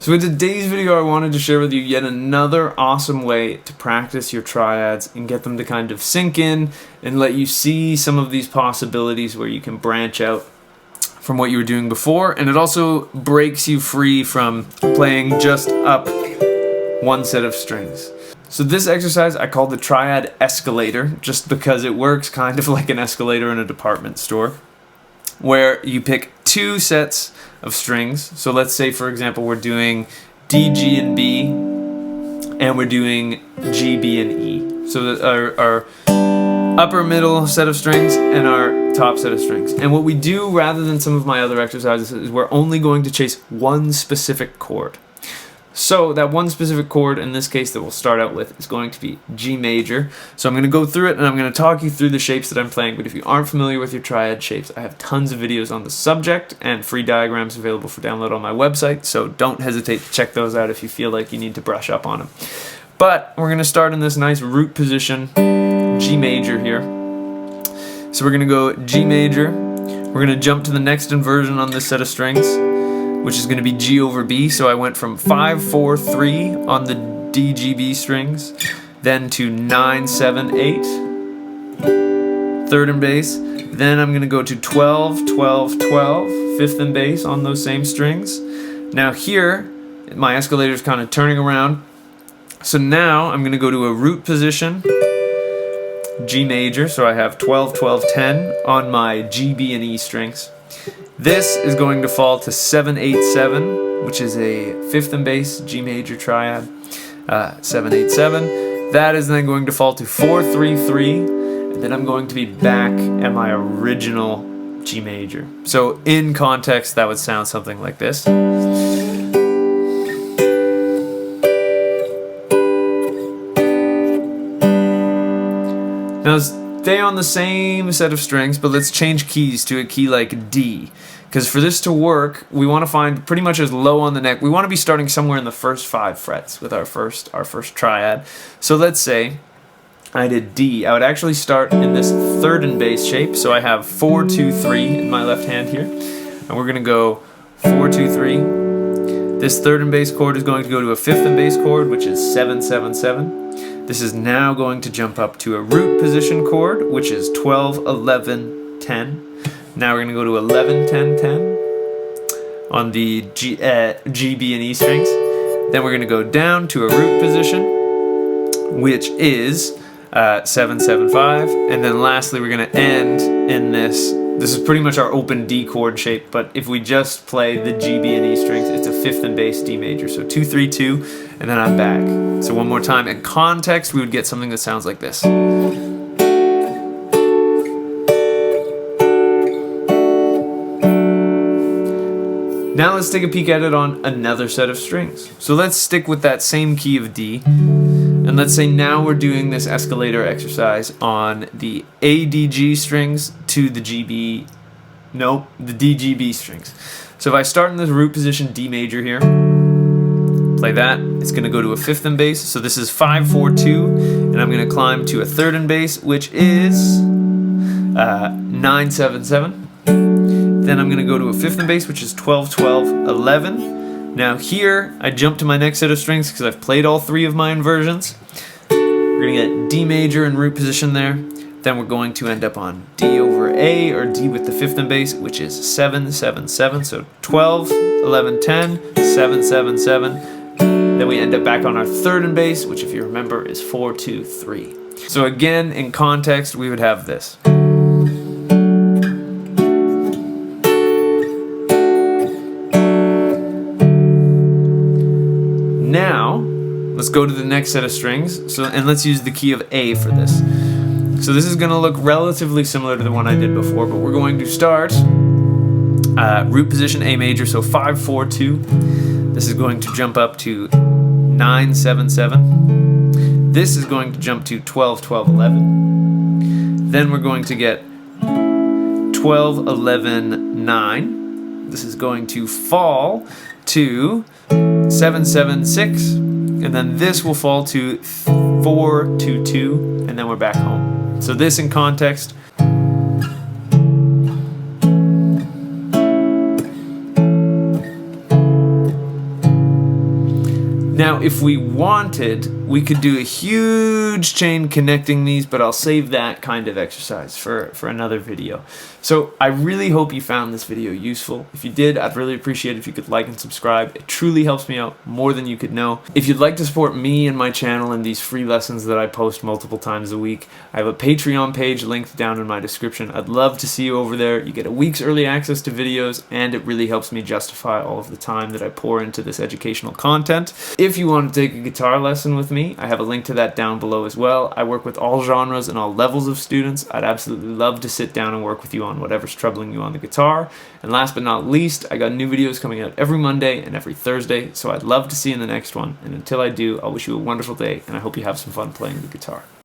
So in today's video, I wanted to share with you yet another awesome way to practice your triads and get them to kind of sink in and let you see some of these possibilities where you can branch out from what you were doing before, and it also breaks you free from playing just up one set of strings. So this exercise I call the Triad Escalator, just because it works kind of like an escalator in a department store, where you pick two sets of strings. So let's say, for example, we're doing D, G, and B, and we're doing G, B, and E. So our upper middle set of strings and our top set of strings. And what we do, rather than some of my other exercises, is we're only going to chase one specific chord. So that one specific chord, in this case, that we'll start out with is going to be G major. So I'm going to go through it and I'm going to talk you through the shapes that I'm playing. But if you aren't familiar with your triad shapes, I have tons of videos on the subject and free diagrams available for download on my website. So don't hesitate to check those out if you feel like you need to brush up on them. But we're going to start in this nice root position, G major here. So we're going to go G major. We're going to jump to the next inversion on this set of strings, which is going to be G over B. So I went from 5, 4, 3 on the D, G, B strings, then to 9, 7, 8, third and bass. Then I'm going to go to 12, 12, 12, fifth and bass on those same strings. Now here, my escalator is kind of turning around. So now I'm going to go to a root position, G major. So I have 12, 12, 10 on my G, B, and E strings. This is going to fall to 7, 8, 7, which is a fifth and bass G major triad, 7, 8, 7. That is then going to fall to 4, 3, 3, and then I'm going to be back at my original G major. So in context, that would sound something like this. Now stay on the same set of strings, but let's change keys to a key like D. Because for this to work, we want to find pretty much as low on the neck. We want to be starting somewhere in the first 5 frets with our first triad. So let's say I did D. I would actually start in this third and bass shape. So I have 4, 2, 3 in my left hand here. And we're going to go 4, 2, 3. This third and bass chord is going to go to a fifth and bass chord, which is 7, 7, 7. This is now going to jump up to a root position chord, which is 12, 11, 10. Now we're going to go to 11, 10, 10 on the G, B, and E strings. Then we're going to go down to a root position, which is 7, 7, 5. And then lastly, we're going to end in this. This is pretty much our open D chord shape, but if we just play the G, B, and E strings, it's a fifth and bass D major. So 2, 3, 2, and then I'm back. So one more time. In context, we would get something that sounds like this. Now let's take a peek at it on another set of strings. So let's stick with that same key of D. And let's say now we're doing this escalator exercise on the A, D, G strings to the G, B, nope, the D, G, B strings. So if I start in this root position D major here, play that, it's going to go to a fifth and bass. So this is 5, 4, 2, and I'm going to climb to a third and bass, which is 9, 7, 7. Then I'm going to go to a fifth and bass, which is 12, 12, 11. Now here, I jump to my next set of strings because I've played all 3 of my inversions. We're going to get D major in root position there. Then we're going to end up on D over A, or D with the fifth and bass, which is 7, 7, 7. So 12, 11, 10, 7, 7, 7. Then we end up back on our third and bass, which if you remember is 4, 2, 3. So again, in context, we would have this. Now, let's go to the next set of strings. And let's use the key of A for this. So this is going to look relatively similar to the one I did before, but we're going to start root position A major, so 5, 4, 2. This is going to jump up to 9, 7, 7. This is going to jump to 12, 12, 11. Then we're going to get 12, 11, 9. This is going to fall to 7, 7, 6, and then this will fall to 4, 2, 2, and then we're back home. So this in context. Now, if we wanted, we could do a huge chain connecting these, but I'll save that kind of exercise for another video. So I really hope you found this video useful. If you did, I'd really appreciate it if you could like and subscribe. It truly helps me out more than you could know. If you'd like to support me and my channel and these free lessons that I post multiple times a week, I have a Patreon page linked down in my description. I'd love to see you over there. You get a week's early access to videos, and it really helps me justify all of the time that I pour into this educational content. If you want to take a guitar lesson with me, I have a link to that down below as well. I work with all genres and all levels of students. I'd absolutely love to sit down and work with you on whatever's troubling you on the guitar. And last but not least, I got new videos coming out every Monday and every Thursday, so I'd love to see you in the next one. And until I do, I'll wish you a wonderful day, and I hope you have some fun playing the guitar.